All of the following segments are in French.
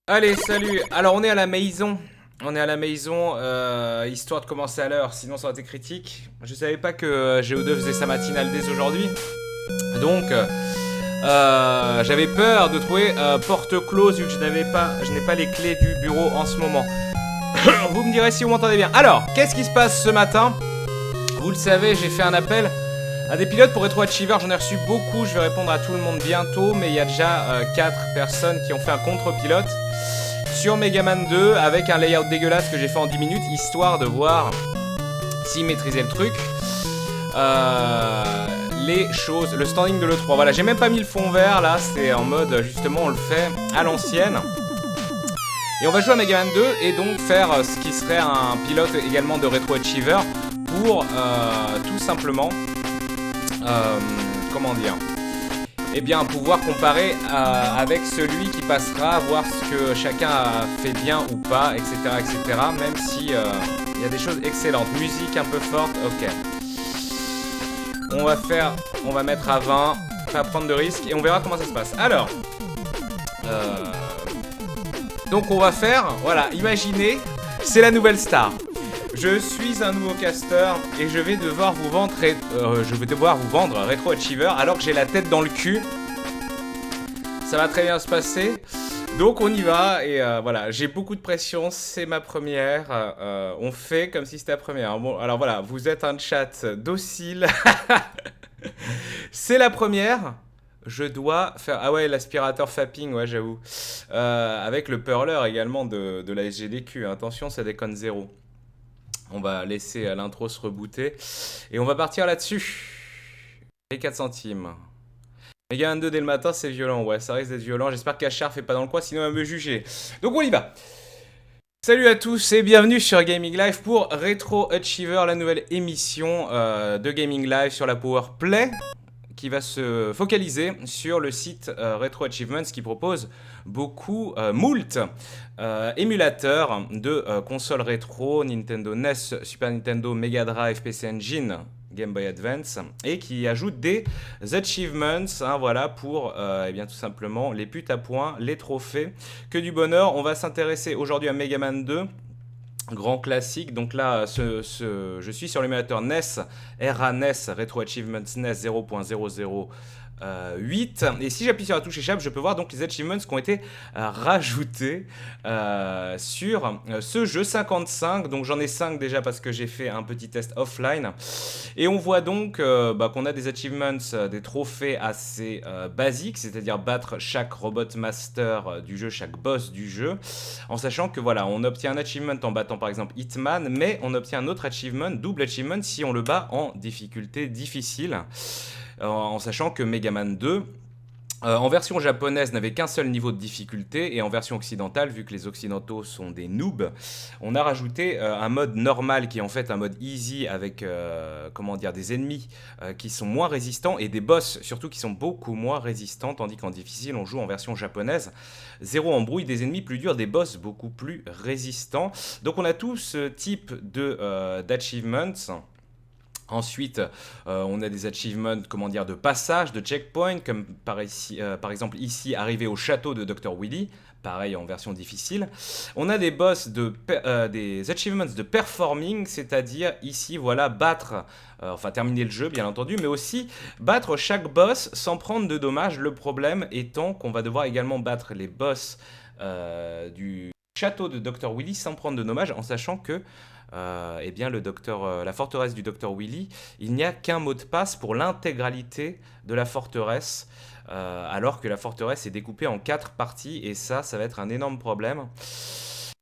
Allez, salut. Alors, on est à la maison. On est à la maison, histoire de commencer à l'heure, sinon ça aurait été critique. Je savais pas que GO2 faisait sa matinale dès aujourd'hui. Donc, j'avais peur de trouver porte close vu que je n'ai pas les clés du bureau en ce moment. Vous me direz si vous m'entendez bien. Alors, qu'est-ce qui se passe ce matin? Vous le savez, j'ai fait un appel à des pilotes pour Retro Achiever. J'en ai reçu beaucoup, je vais répondre à tout le monde bientôt. Mais il y a déjà 4 personnes qui ont fait un contre-pilote sur Megaman 2 avec un layout dégueulasse que j'ai fait en 10 minutes, histoire de voir s'ils maîtrisaient le truc. Les choses, le standing de l'E3. Voilà, j'ai même pas mis le fond vert là, c'est en mode justement on le fait à l'ancienne. Et on va jouer à Megaman 2 et donc faire ce qui serait un pilote également de Retro Achiever pour tout simplement, comment dire, eh bien pouvoir comparer avec celui qui passera, voir ce que chacun a fait bien ou pas, etc. etc. Même si il y a des choses excellentes. Musique un peu forte, ok. On va mettre à 20, pas prendre de risques et on verra comment ça se passe. Alors, donc on va faire, voilà, imaginez, c'est la nouvelle star. Je suis un nouveau caster et je vais devoir vous vendre, Retro Achiever alors que j'ai la tête dans le cul. Ça va très bien se passer. Donc on y va et voilà, j'ai beaucoup de pression, c'est ma première. On fait comme si c'était la première. Bon, alors voilà, vous êtes un chat docile. C'est la première. Je dois faire... Ah ouais, l'aspirateur fapping, ouais, j'avoue. Avec le purler également de la SGDQ. Attention, ça déconne zéro. On va laisser l'intro se rebooter. Et on va partir là-dessus. Les 4 centimes. Megaman 2 dès le matin, c'est violent. Ouais, ça risque d'être violent. J'espère qu'Achar fait pas dans le coin, sinon elle va me juger. Donc on y va. Salut à tous et bienvenue sur Gaming Live pour Retro Achiever, la nouvelle émission de Gaming Live sur la Power Play, qui va se focaliser sur le site Retro Achievements qui propose beaucoup, moult émulateurs de consoles rétro, Nintendo NES, Super Nintendo, Mega Drive, PC Engine, Game Boy Advance, et qui ajoute des achievements, hein, voilà, pour eh bien, tout simplement les putes à points, les trophées, que du bonheur. On va s'intéresser aujourd'hui à Mega Man 2. Grand classique, donc là je suis sur l'émulateur NES, RA NES, Retro Achievements NES 0.008 et si j'appuie sur la touche échappe, je peux voir donc les achievements qui ont été rajoutés sur ce jeu 55, donc j'en ai 5 déjà parce que j'ai fait un petit test offline et on voit donc qu'on a des achievements, des trophées assez basiques, c'est-à-dire battre chaque robot master du jeu, chaque boss du jeu, en sachant que voilà, on obtient un achievement en battant par exemple Hitman, mais on obtient un autre achievement, double achievement, si on le bat en difficulté difficile, en sachant que Megaman 2 en version japonaise n'avait qu'un seul niveau de difficulté et en version occidentale, vu que les occidentaux sont des noobs, on a rajouté un mode normal qui est en fait un mode easy avec comment dire, des ennemis qui sont moins résistants et des boss surtout qui sont beaucoup moins résistants, tandis qu'en difficile on joue en version japonaise. Zéro embrouille, des ennemis plus durs, des boss beaucoup plus résistants. Donc on a tout ce type d'achievements. Ensuite, on a des achievements, comment dire, de passage, de checkpoint, comme par exemple ici, arriver au château de Dr. Willy, pareil en version difficile. On a des des achievements de performing, c'est-à-dire ici, voilà, battre, enfin terminer le jeu, bien entendu, mais aussi battre chaque boss sans prendre de dommages. Le problème étant qu'on va devoir également battre les boss du château de Dr. Willy sans prendre de dommages, en sachant que eh bien la forteresse du Dr. Willy, il n'y a qu'un mot de passe pour l'intégralité de la forteresse, alors que la forteresse est découpée en 4 parties, et ça va être un énorme problème.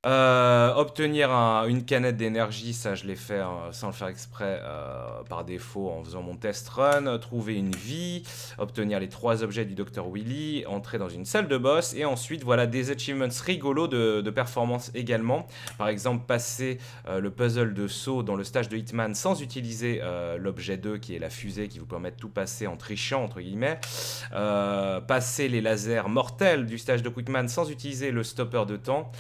Obtenir une canette d'énergie, ça je l'ai fait sans le faire exprès, par défaut en faisant mon test run. Trouver une vie, obtenir les 3 objets du Dr. Willy, entrer dans une salle de boss et ensuite voilà des achievements rigolos de performance également. Par exemple passer le puzzle de saut dans le stage de Hitman sans utiliser l'objet 2 qui est la fusée qui vous permet de tout passer en trichant entre guillemets. Passer les lasers mortels du stage de Quickman sans utiliser le stopper de temps.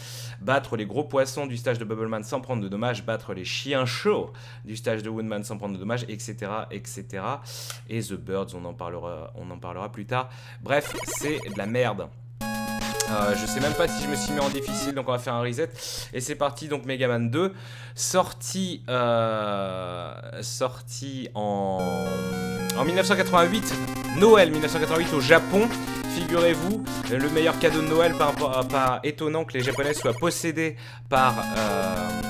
Battre les gros poissons du stage de Bubbleman sans prendre de dommages, battre les chiens chauds du stage de Woodman sans prendre de dommages, etc., etc. Et The Birds, on en parlera plus tard. Bref, c'est de la merde. Je sais même pas si je me suis mis en difficile, donc on va faire un reset. Et c'est parti, donc Megaman 2, sorti en 1988, Noël 1988 au Japon. Figurez-vous, le meilleur cadeau de Noël, pas étonnant que les Japonais soient possédés par...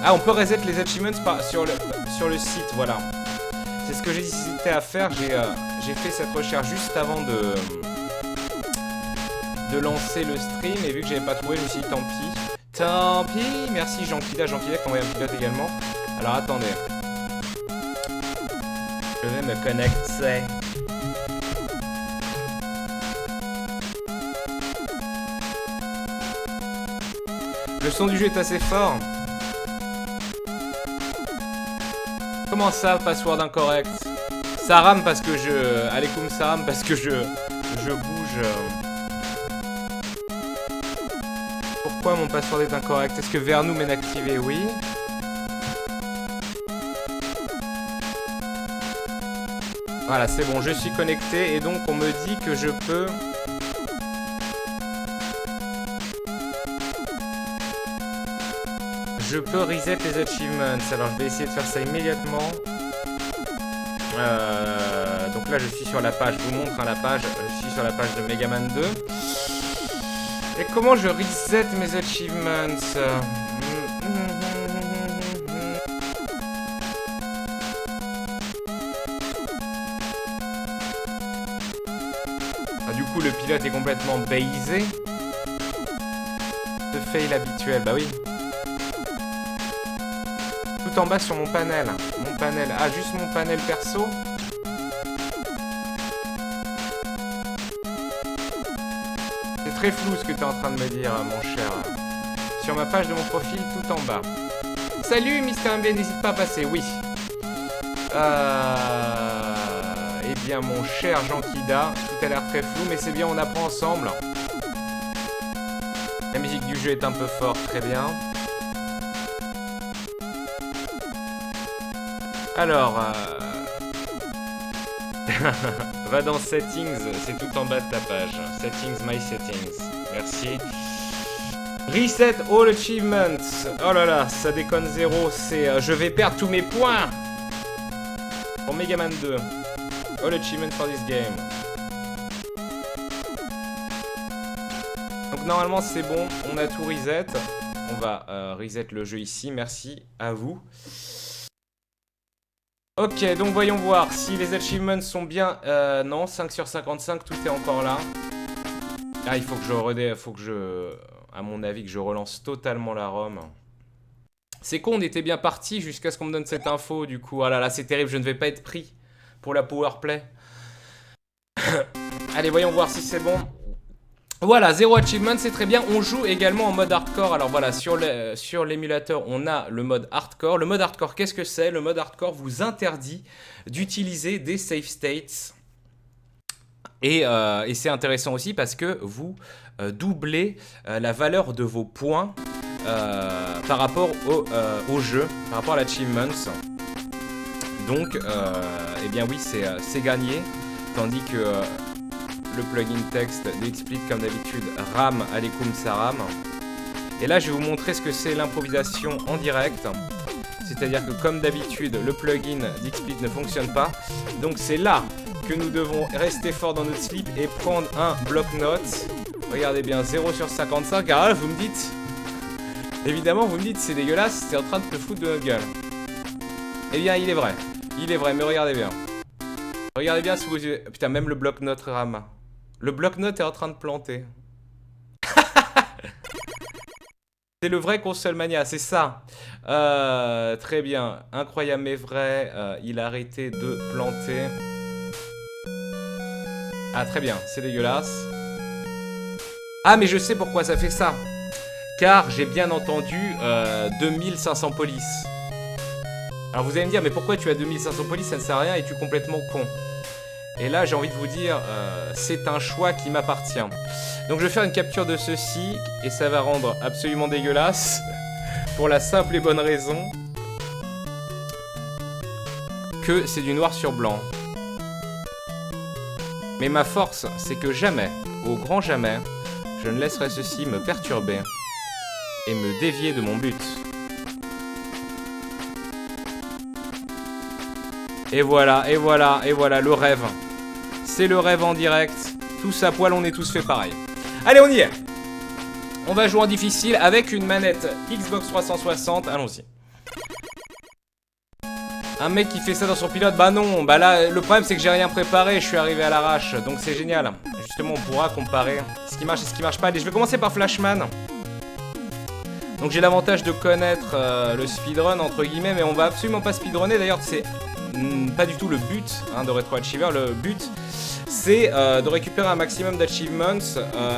Ah, on peut reset les achievements sur le site, voilà. C'est ce que j'ai hésité à faire, j'ai fait cette recherche juste avant de lancer le stream, et vu que j'avais pas trouvé, je me suis dit tant pis. Tant pis, merci Jean-Kida qui m'a envoyé un pilote également. Alors attendez. Je vais me connecter. Le son du jeu est assez fort. Comment ça, password incorrect? Ça rame parce que je... Alekoum, ça rame parce que je bouge... Pourquoi mon password est incorrect? Est-ce que Vernou m'est activé? Oui. Voilà, c'est bon, je suis connecté et donc on me dit que je peux... Je peux reset les achievements. Alors je vais essayer de faire ça immédiatement. Donc là je suis sur la page, je vous montre la page. Je suis sur la page de Megaman 2. Et comment je reset mes achievements? Ah, du coup le pilote est complètement baisé. Le fail habituel, bah oui. Tout en bas sur mon panel. Ah, juste mon panel perso. C'est très flou ce que tu es en train de me dire, mon cher. Sur ma page de mon profil, tout en bas. Salut, Mister MB, n'hésite pas à passer, oui. Eh bien, mon cher Jean-Kida, tout a l'air très flou, mais c'est bien, on apprend ensemble. La musique du jeu est un peu forte, très bien. Alors, va dans Settings, c'est tout en bas de ta page. Settings, My Settings. Merci. Reset All Achievements. Oh là là, ça déconne zéro. C'est, je vais perdre tous mes points. Pour Megaman 2. All Achievements for this game. Donc normalement c'est bon, on a tout reset. On va reset le jeu ici, merci à vous. Ok, donc voyons voir si les achievements sont bien... non, 5 sur 55, tout est encore là. Ah, il faut que je... À mon avis, que je relance totalement la ROM. C'est con, on était bien parti jusqu'à ce qu'on me donne cette info, du coup. Ah là là, c'est terrible, je ne vais pas être pris pour la powerplay. Allez, voyons voir si c'est bon. Voilà, 0 achievement, c'est très bien. On joue également en mode hardcore. Alors voilà, sur l'émulateur, on a le mode hardcore. Le mode hardcore, qu'est-ce que c'est? Le mode hardcore vous interdit d'utiliser des save states. Et c'est intéressant aussi parce que vous doublez la valeur de vos points par rapport au jeu, par rapport à l'achievements. Donc, eh bien oui, c'est gagné. Tandis que... le plugin texte d'Xsplit, comme d'habitude, rame, Alekoum, ça rame. Et là, je vais vous montrer ce que c'est l'improvisation en direct. C'est-à-dire que, comme d'habitude, le plugin d'Xsplit ne fonctionne pas. Donc, c'est là que nous devons rester fort dans notre slip et prendre un bloc-notes. Regardez bien, 0 sur 55. Alors là, vous me dites... Évidemment, vous me dites, c'est dégueulasse, c'est en train de te foutre de notre gueule. Eh bien, il est vrai. Il est vrai, mais regardez bien. Regardez bien sous vos yeux. Putain, même le bloc-notes rame. Le bloc-notes est en train de planter. C'est le vrai console mania, c'est ça. Très bien. Incroyable mais vrai. Il a arrêté de planter. Ah, très bien. C'est dégueulasse. Ah, mais je sais pourquoi ça fait ça. Car j'ai bien entendu 2500 polices. Alors vous allez me dire, mais pourquoi tu as 2500 polices, ça ne sert à rien et tu es complètement con. Et là, j'ai envie de vous dire, c'est un choix qui m'appartient. Donc je vais faire une capture de ceci, et ça va rendre absolument dégueulasse, pour la simple et bonne raison que c'est du noir sur blanc. Mais ma force, c'est que jamais, au grand jamais, Je ne laisserai ceci me perturber et me dévier de mon but. Et voilà, et voilà, et voilà, le rêve. C'est le rêve en direct. Tous à poil, on est tous fait pareil. Allez, on y est. On va jouer en difficile avec une manette Xbox 360. Allons-y. Un mec qui fait ça dans son pilote, bah non. Bah là, le problème c'est que j'ai rien préparé. Je suis arrivé à l'arrache, donc c'est génial. Justement, on pourra comparer ce qui marche et ce qui marche pas. Allez, je vais commencer par Flashman. Donc j'ai l'avantage de connaître le speedrun entre guillemets, mais on va absolument pas speedrunner. D'ailleurs, c'est pas du tout le but hein, de Retro Achiever. Le but, c'est de récupérer un maximum d'achievements.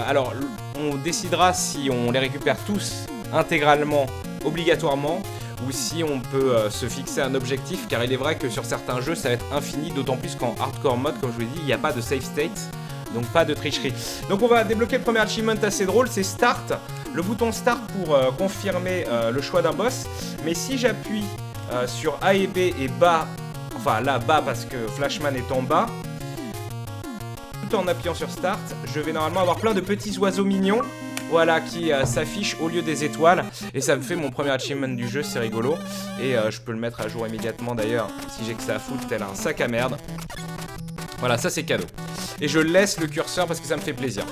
Alors, on décidera si on les récupère tous intégralement, obligatoirement, ou si on peut se fixer un objectif, car il est vrai que sur certains jeux, ça va être infini, d'autant plus qu'en hardcore mode, comme je vous l'ai dit, il n'y a pas de save state, donc pas de tricherie. Donc on va débloquer le premier achievement assez drôle, c'est Start. Le bouton Start pour confirmer le choix d'un boss, mais si j'appuie sur A et B et bas, enfin là bas parce que Flashman est en bas, tout en appuyant sur Start, je vais normalement avoir plein de petits oiseaux mignons, voilà, qui s'affichent au lieu des étoiles, et ça me fait mon premier achievement du jeu, c'est rigolo, et je peux le mettre à jour immédiatement d'ailleurs, si j'ai que ça à foutre, tel un sac à merde. Voilà, ça c'est cadeau. Et je laisse le curseur parce que ça me fait plaisir.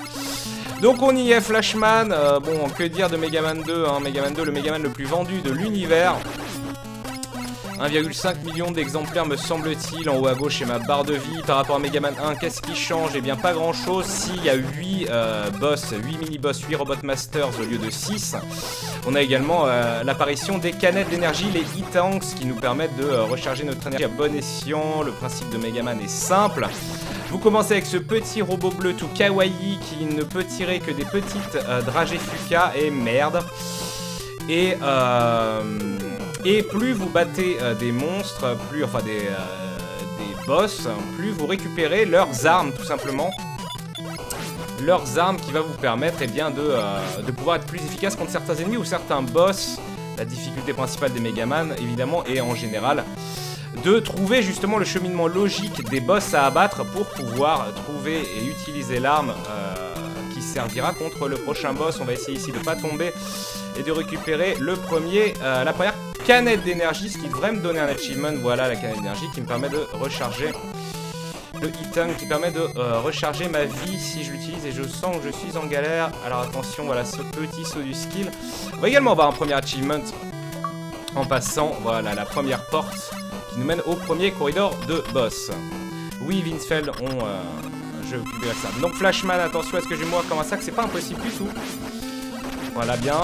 Donc on y est, Flashman, bon, que dire de Megaman 2, hein, Megaman 2, le Megaman le plus vendu de l'univers. 1,5 million d'exemplaires me semble-t-il, en haut à gauche c'est ma barre de vie. Par rapport à Megaman 1, qu'est-ce qui change? Eh bien pas grand chose, s'il y a 8 boss, 8 mini-boss, 8 Robot Masters au lieu de 6. On a également l'apparition des canettes d'énergie, les E-Tanks, qui nous permettent de recharger notre énergie à bon escient. Le principe de Megaman est simple. Vous commencez avec ce petit robot bleu tout kawaii qui ne peut tirer que des petites dragées Fuka et merde. Et plus vous battez des monstres, plus, enfin des boss, plus vous récupérez leurs armes tout simplement. Leurs armes qui va vous permettre eh bien, de pouvoir être plus efficace contre certains ennemis ou certains boss. La difficulté principale des Megaman évidemment est en général de trouver justement le cheminement logique des boss à abattre pour pouvoir trouver et utiliser l'arme qui servira contre le prochain boss. On va essayer ici de ne pas tomber et de récupérer la première canette d'énergie, ce qui devrait me donner un achievement. Voilà la canette d'énergie qui me permet de recharger le E-Tank, qui permet de recharger ma vie si je l'utilise et je sens que je suis en galère. Alors attention, voilà ce petit saut du skill. On va également avoir un premier achievement en passant, voilà la première porte qui nous mène au premier corridor de boss. Oui, Winsfeld, je vais occuper ça. Donc Flashman, attention à ce que je mourir comme un sac, c'est pas impossible du tout. Voilà bien,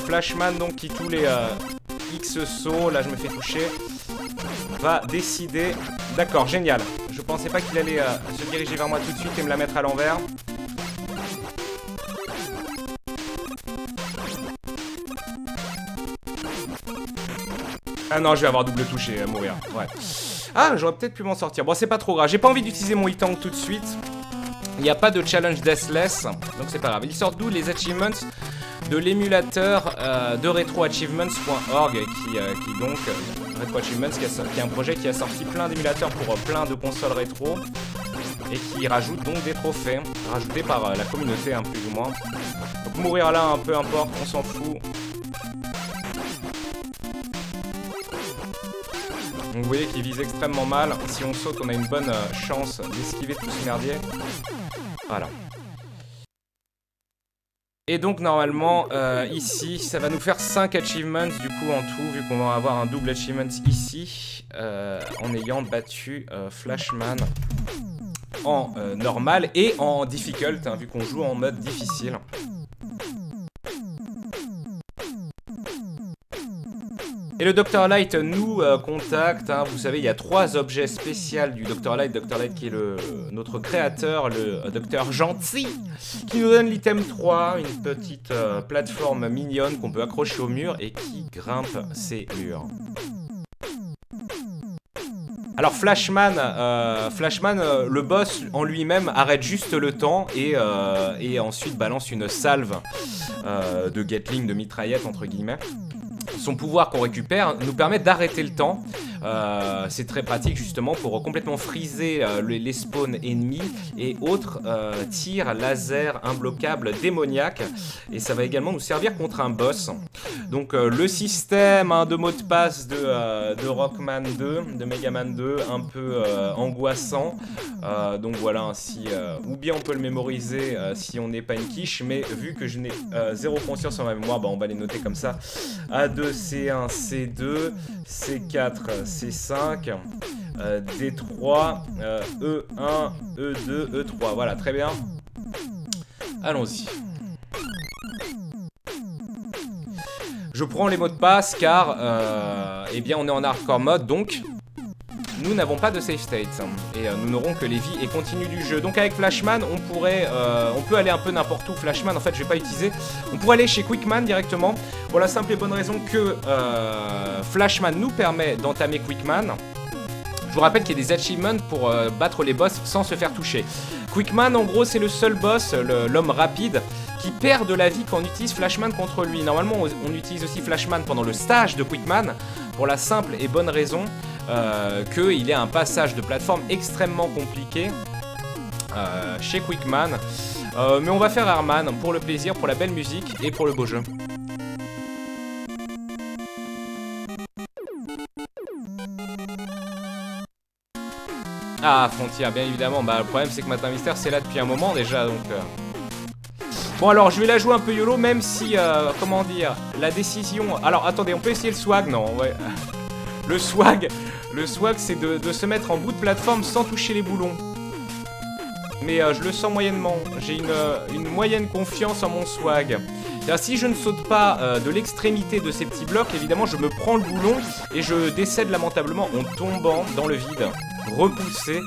Flashman donc qui tous les X sauts, là je me fais toucher, va décider. D'accord, génial. Je pensais pas qu'il allait se diriger vers moi tout de suite et me la mettre à l'envers. Ah non, je vais avoir double touche et mourir. Ouais. Ah, j'aurais peut-être pu m'en sortir. Bon, c'est pas trop grave. J'ai pas envie d'utiliser mon E-Tank tout de suite. Il n'y a pas de challenge deathless, donc c'est pas grave. Ils sortent d'où les achievements? De l'émulateur de retroachievements.org qui donc Retro Achievements qui est un projet qui a sorti plein d'émulateurs pour plein de consoles rétro et qui rajoute donc des trophées rajoutés par la communauté hein, plus ou moins. Donc mourir là, peu importe, on s'en fout. Donc vous voyez qu'il vise extrêmement mal. Si on saute, on a une bonne chance d'esquiver tout ce merdier. Voilà. Et donc normalement, ici, ça va nous faire 5 achievements du coup en tout, vu qu'on va avoir un double achievement ici, en ayant battu Flashman en normal et en difficult, hein, vu qu'on joue en mode difficile. Et le Dr Light nous contacte, hein. Vous savez, il y a 3 objets spéciaux du Dr Light. Dr Light qui est notre créateur, le Docteur Gentil, qui nous donne l'item 3, une petite plateforme mignonne qu'on peut accrocher au mur et qui grimpe ces murs. Alors Flashman, le boss en lui-même arrête juste le temps et ensuite balance une salve de Gatling, de mitraillette entre guillemets. Son pouvoir qu'on récupère nous permet d'arrêter le temps C'est très pratique justement pour complètement freezer les spawns ennemis et autres tirs laser imbloquables démoniaques. Et ça va également nous servir contre un boss. Donc le système de mot de passe de Rockman 2, de Megaman 2, un peu angoissant. Donc voilà, ainsi, ou bien on peut le mémoriser si on n'est pas une quiche, mais vu que je n'ai zéro conscience en ma mémoire, bah, on va les noter comme ça. A2, C1, C2, C4, C5, D3, E1, E2, E3. Voilà, très bien. Allons-y. Je prends les mots de passe car eh bien on est en hardcore mode, donc nous n'avons pas de save state et nous n'aurons que les vies et continues du jeu. Donc avec Flashman, on peut aller un peu n'importe où. Flashman, en fait, je vais pas utiliser. On pourrait aller chez Quickman directement pour la simple et bonne raison que Flashman nous permet d'entamer Quickman. Je vous rappelle qu'il y a des achievements pour battre les boss sans se faire toucher. Quickman, en gros, c'est le seul boss, l'homme rapide, qui perd de la vie quand on utilise Flashman contre lui. Normalement, on utilise aussi Flashman pendant le stage de Quickman pour la simple et bonne raison qu'il est un passage de plateforme extrêmement compliqué chez Quickman. Mais on va faire Airman pour le plaisir, pour la belle musique et pour le beau jeu. Ah, Frontier, bien évidemment. Bah, le problème, c'est que Matin Mystère, c'est là depuis un moment déjà, donc... Bon, alors, je vais la jouer un peu YOLO, même si, comment dire, la décision... Alors, attendez, on peut essayer le swag? Non, ouais. Le swag, c'est de se mettre en bout de plateforme sans toucher les boulons. Mais je le sens moyennement. J'ai une moyenne confiance en mon swag. Si je ne saute pas de l'extrémité de ces petits blocs, évidemment, je me prends le boulon et je décède lamentablement en tombant dans le vide. Repoussé,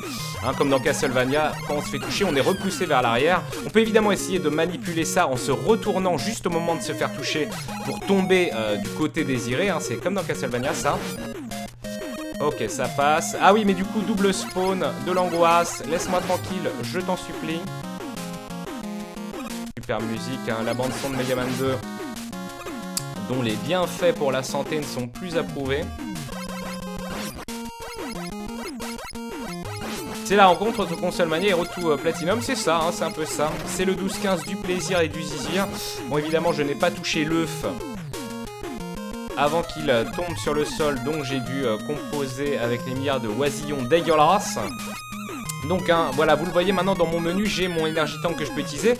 hein, comme dans Castlevania, quand on se fait toucher, on est repoussé vers l'arrière. On peut évidemment essayer de manipuler ça en se retournant juste au moment de se faire toucher pour tomber du côté désiré, hein. C'est comme dans Castlevania, ça. Ok, ça passe. Ah oui, mais du coup, double spawn, de l'angoisse. Laisse-moi tranquille, je t'en supplie. Super musique, hein, la bande-son de Megaman 2, dont les bienfaits pour la santé ne sont plus approuvés. C'est la rencontre entre Consolmania et Road to Platinum, c'est ça, hein, c'est un peu ça. C'est le 12-15 du plaisir et du zizir. Bon, évidemment, je n'ai pas touché l'œuf avant qu'il tombe sur le sol, donc j'ai dû composer avec les milliards de oisillons dégueulasses. Donc hein, voilà, vous le voyez maintenant dans mon menu, j'ai mon énergie tank que je peux utiliser.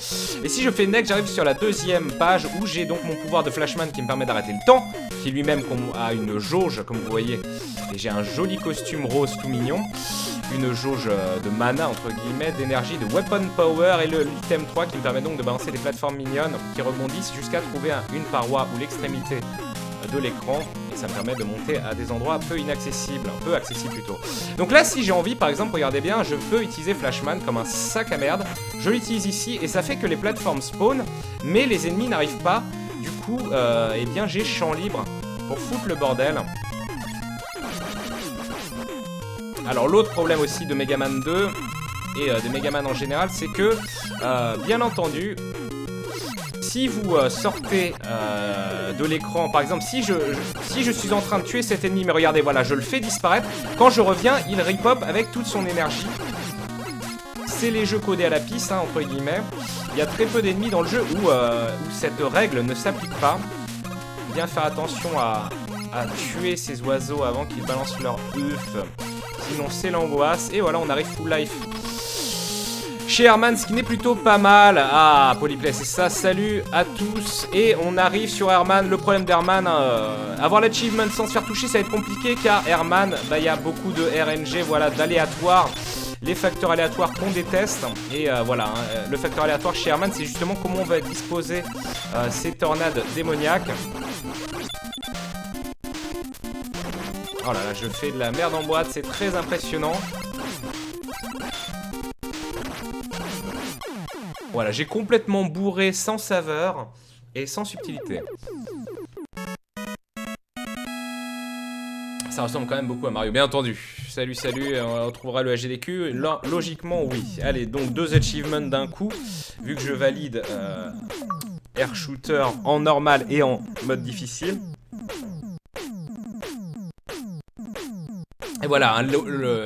Et si je fais next, j'arrive sur la deuxième page où j'ai donc mon pouvoir de Flashman qui me permet d'arrêter le temps, qui lui-même a une jauge, comme vous voyez. Et j'ai un joli costume rose tout mignon. Une jauge de mana, entre guillemets, d'énergie, de weapon power et l'item 3 qui me permet donc de balancer des plateformes mignonnes qui rebondissent jusqu'à trouver une paroi ou l'extrémité de l'écran, et ça me permet de monter à des endroits peu inaccessibles, peu accessibles plutôt. Donc là, si j'ai envie, par exemple, regardez bien, je peux utiliser Flashman comme un sac à merde. Je l'utilise ici et ça fait que les plateformes spawn, mais les ennemis n'arrivent pas. Du coup, eh bien, j'ai champ libre pour foutre le bordel. Alors l'autre problème aussi de Megaman 2 et de Megaman en général, c'est que, bien entendu, si vous sortez de l'écran, par exemple, si je suis en train de tuer cet ennemi, mais regardez, voilà, je le fais disparaître, quand je reviens, il ripop avec toute son énergie. C'est les jeux codés à la piste, hein, entre guillemets. Il y a très peu d'ennemis dans le jeu où cette règle ne s'applique pas. Bien faire attention à tuer ces oiseaux avant qu'ils balancent leur œuf. Sinon, c'est l'angoisse. Et voilà, on arrive full life chez Airman, ce qui n'est plutôt pas mal. Ah, Polyplay, c'est ça. Salut à tous. Et on arrive sur Airman. Le problème d'Airman, avoir l'achievement sans se faire toucher, ça va être compliqué car Airman, bah, y a beaucoup de RNG, voilà, d'aléatoires. Les facteurs aléatoires qu'on déteste. Et voilà, hein, le facteur aléatoire chez Airman, c'est justement comment on va disposer ces tornades démoniaques. Oh là là, je fais de la merde en boîte, c'est très impressionnant. Voilà, j'ai complètement bourré sans saveur et sans subtilité. Ça ressemble quand même beaucoup à Mario, bien entendu. Salut, salut, on retrouvera le HGDQ. Logiquement, oui. Allez, donc 2 achievements d'un coup. Vu que je valide Air Shooter en normal et en mode difficile. Et voilà, hein,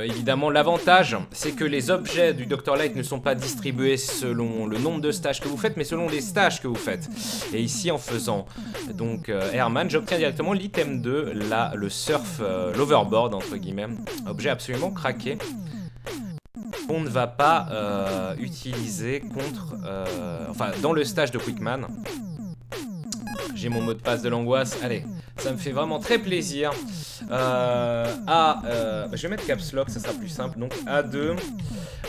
évidemment, l'avantage, c'est que les objets du Dr Light ne sont pas distribués selon le nombre de stages que vous faites, mais selon les stages que vous faites. Et ici, en faisant donc Airman, j'obtiens directement l'item 2, là, le surf, l'overboard, entre guillemets. Objet absolument craqué. On ne va pas utiliser contre... enfin, dans le stage de Quickman. J'ai mon mot de passe de l'angoisse. Allez, ça me fait vraiment très plaisir. Je vais mettre Caps Lock, ça sera plus simple. Donc A2,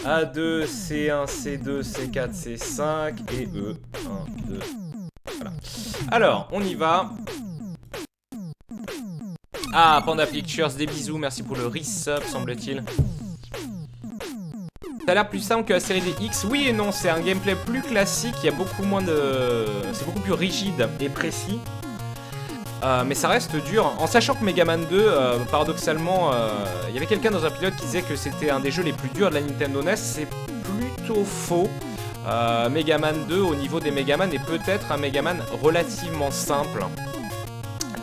A2, C1, C2, C4, C5 et E. 1, 2. Voilà. Alors, on y va. Ah, Panda Pictures, des bisous. Merci pour le resub, semble-t-il. Ça a l'air plus simple que la série des X. Oui et non, c'est un gameplay plus classique. Il y a beaucoup moins de... C'est beaucoup plus rigide et précis. Mais ça reste dur. En sachant que Mega Man 2, paradoxalement, il y avait quelqu'un dans un pilote qui disait que c'était un des jeux les plus durs de la Nintendo NES. C'est plutôt faux. Mega Man 2, au niveau des Mega Man, est peut-être un Mega Man relativement simple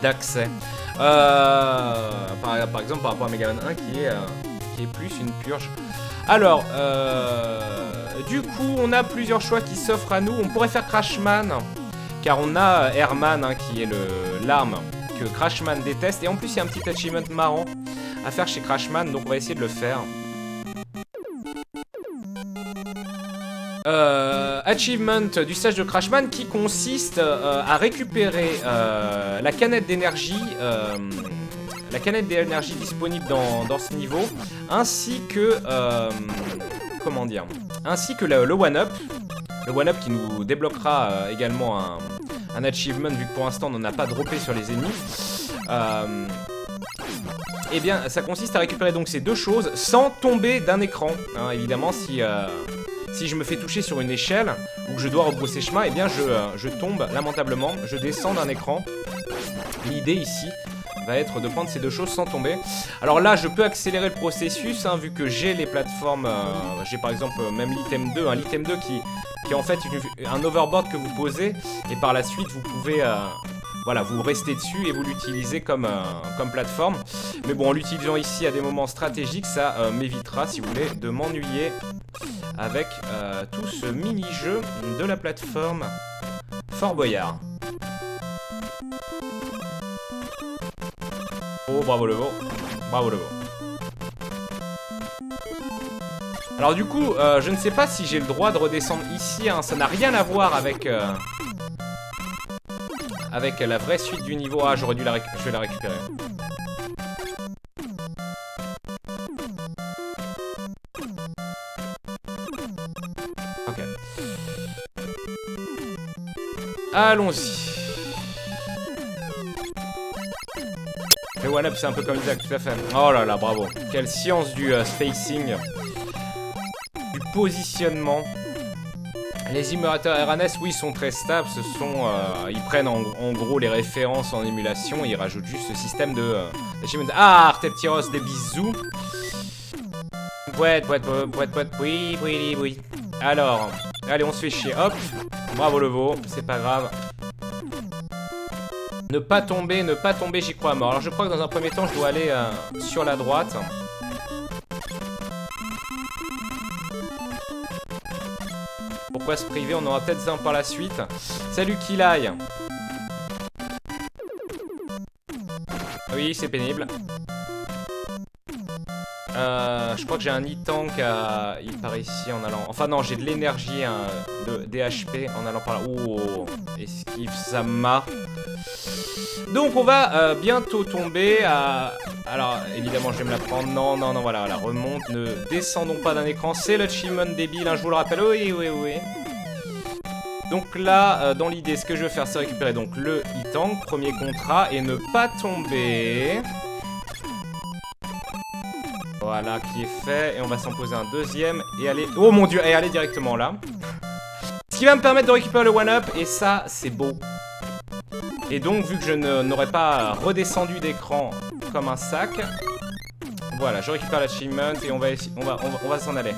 d'accès. Par exemple, par rapport à Mega Man 1 qui est plus une purge. Alors, du coup, on a plusieurs choix qui s'offrent à nous. On pourrait faire Crashman, car on a Airman, hein, qui est l'arme que Crashman déteste. Et en plus, il y a un petit achievement marrant à faire chez Crashman, donc on va essayer de le faire. Achievement du stage de Crashman qui consiste à récupérer la canette d'énergie. La canette d'énergie disponible dans ce niveau, ainsi que comment dire, ainsi que le one-up. Le one-up qui nous débloquera également un achievement, vu que pour l'instant on n'en a pas droppé sur les ennemis. Et bien, ça consiste à récupérer donc ces deux choses sans tomber d'un écran. Hein, évidemment, si je me fais toucher sur une échelle ou que je dois rebrousser chemin, et bien je tombe lamentablement, je descends d'un écran. L'idée ici va être de prendre ces deux choses sans tomber. Alors là, je peux accélérer le processus, hein, vu que j'ai les plateformes. J'ai par exemple même l'item 2, hein, l'item 2 qui est en fait un overboard que vous posez, et par la suite vous pouvez voilà, vous restez dessus et vous l'utilisez comme plateforme. Mais bon, en l'utilisant ici à des moments stratégiques, ça m'évitera, si vous voulez, de m'ennuyer avec tout ce mini-jeu de la plateforme Fort Boyard. Oh, bravo le veau. Bravo le veau. Alors du coup, je ne sais pas si j'ai le droit de redescendre ici, hein. Ça n'a rien à voir avec la vraie suite du niveau. Ah, j'aurais dû je vais la récupérer. Ok. Allons-y. Le one-up, c'est un peu comme Isaac, tout à fait. Oh là là, bravo. Quelle science du spacing, du positionnement. Les émulateurs RNS, oui, sont très stables. Ils prennent en gros les références en émulation et ils rajoutent juste ce système de... Ah, Arteptyros, des bisous. Oui. Alors, allez, on se fait chier. Hop. Bravo le veau, c'est pas grave. Ne pas tomber, j'y crois à mort. Alors je crois que dans un premier temps, je dois aller sur la droite. Pourquoi se priver? On aura peut-être un par la suite. Salut Kilai. Oui, c'est pénible. Je crois que j'ai un e-tank par ici en allant... Enfin non, j'ai de l'énergie, de DHP en allant par là. Oh, esquive, ça m'a... Donc on va bientôt tomber à... Alors évidemment je vais me la prendre. Non, voilà, remonte. Ne descendons pas d'un écran. C'est l'achievement débile, hein, je vous le rappelle. Oui. Donc là, dans l'idée, ce que je veux faire, c'est récupérer donc le e-tank, premier contrat, et ne pas tomber. Voilà, qui est fait. Et on va s'en poser un deuxième et aller... Oh mon dieu, et aller directement là. Ce qui va me permettre de récupérer le one-up, et ça, c'est beau. Et donc, vu que je n'aurais pas redescendu d'écran comme un sac, voilà, je récupère l'achievement et on va s'en aller.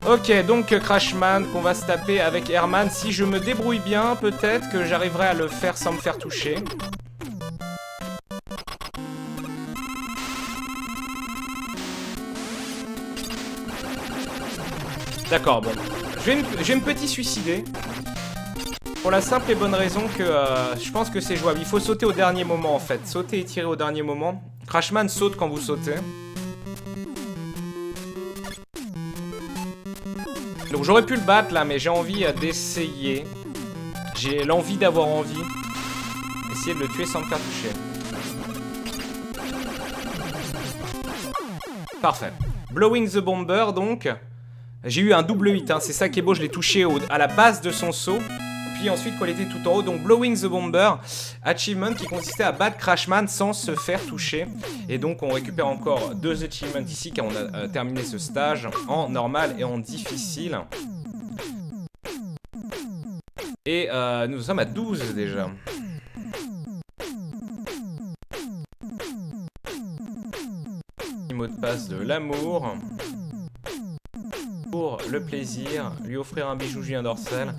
Ok, donc Crashman qu'on va se taper avec Herman. Si je me débrouille bien, peut-être que j'arriverai à le faire sans me faire toucher. D'accord, bon. Je vais me petit suicider. Pour la simple et bonne raison que je pense que c'est jouable. Il faut sauter au dernier moment en fait. Sauter et tirer au dernier moment. Crashman saute quand vous sautez. Donc j'aurais pu le battre là, mais j'ai envie d'essayer. J'ai l'envie d'avoir envie. Essayer de le tuer sans me faire toucher. Parfait. Blowing the Bomber donc. J'ai eu un double hit, hein. C'est ça qui est beau, je l'ai touché à la base de son saut. Puis ensuite quand il était tout en haut, donc Blowing the Bomber, achievement qui consistait à battre Crashman sans se faire toucher. Et donc on récupère encore 2 achievements ici car on a terminé ce stage en normal et en difficile. Et nous sommes à 12 déjà. Mot de passe de l'amour. Pour le plaisir, lui offrir un bijou Julien Dorcel.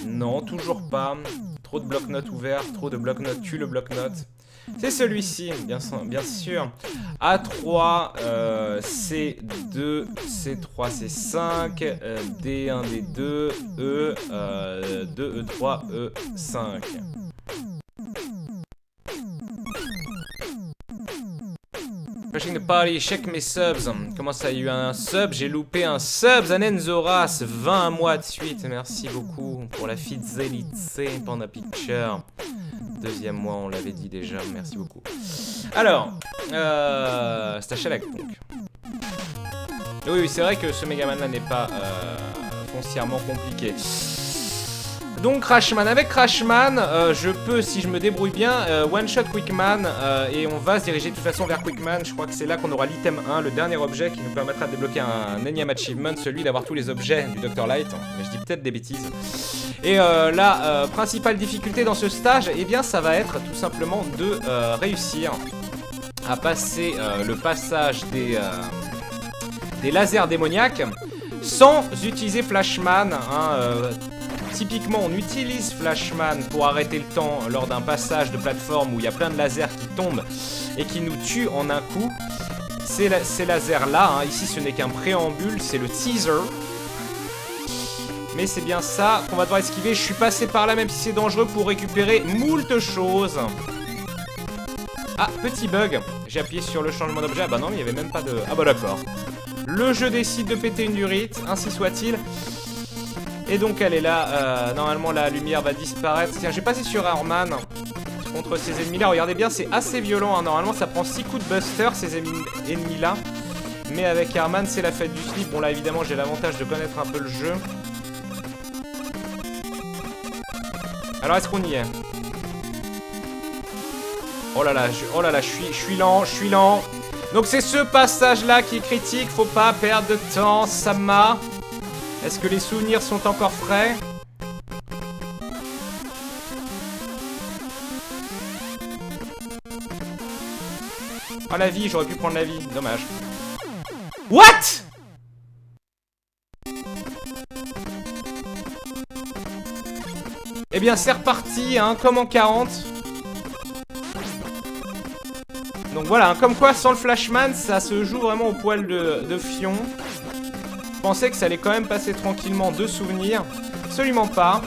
Non, toujours pas. Trop de bloc-notes ouverts, trop de bloc-notes tue le bloc-notes. C'est celui-ci, bien sûr. A3, C2, C3, C5, D1, D2, E, 2, E3, E5. Crashing the party, check mes subs. Comment ça, il y a eu un sub? J'ai loupé un sub. Zanenzoras, 20 mois de suite. Merci beaucoup pour la fidélité Panda Picture. Deuxième mois, on l'avait dit déjà. Merci beaucoup. Alors, c'est à Shellac donc. Oui, c'est vrai que ce Megaman là n'est pas foncièrement compliqué. Donc Crashman, avec Crashman, je peux, si je me débrouille bien, one-shot Quickman, et on va se diriger de toute façon vers Quickman. Je crois que c'est là qu'on aura l'item 1, le dernier objet qui nous permettra de débloquer un énième achievement, celui d'avoir tous les objets du Dr Light, mais je dis peut-être des bêtises. Et la principale difficulté dans ce stage, eh bien ça va être tout simplement de réussir à passer le passage des lasers démoniaques sans utiliser Flashman, hein, typiquement, on utilise Flashman pour arrêter le temps lors d'un passage de plateforme où il y a plein de lasers qui tombent et qui nous tuent en un coup. Ces lasers-là, hein, ici ce n'est qu'un préambule, c'est le teaser. Mais c'est bien ça qu'on va devoir esquiver. Je suis passé par là, même si c'est dangereux, pour récupérer moult choses. Ah, petit bug. J'ai appuyé sur le changement d'objet. Ah bah non, il n'y avait même pas de... Ah bah d'accord. Le jeu décide de péter une durite, ainsi soit-il. Et donc elle est là, normalement la lumière va disparaître. Tiens, j'ai passé sur Herman contre ces ennemis-là. Regardez bien, c'est assez violent, hein. Normalement ça prend 6 coups de buster, ces ennemis-là. Mais avec Herman, c'est la fête du slip. Bon là, évidemment, j'ai l'avantage de connaître un peu le jeu. Alors, est-ce qu'on y est? Oh là là, je suis lent. Donc c'est ce passage-là qui est critique, faut pas perdre de temps, Sama. Est-ce que les souvenirs sont encore frais? Ah, la vie, j'aurais pu prendre la vie, dommage. What? Eh bien, c'est reparti, hein, comme en 40. Donc voilà, hein, comme quoi, sans le Flashman, ça se joue vraiment au poil de fion. Je pensais que ça allait quand même passer tranquillement de souvenirs. Absolument pas.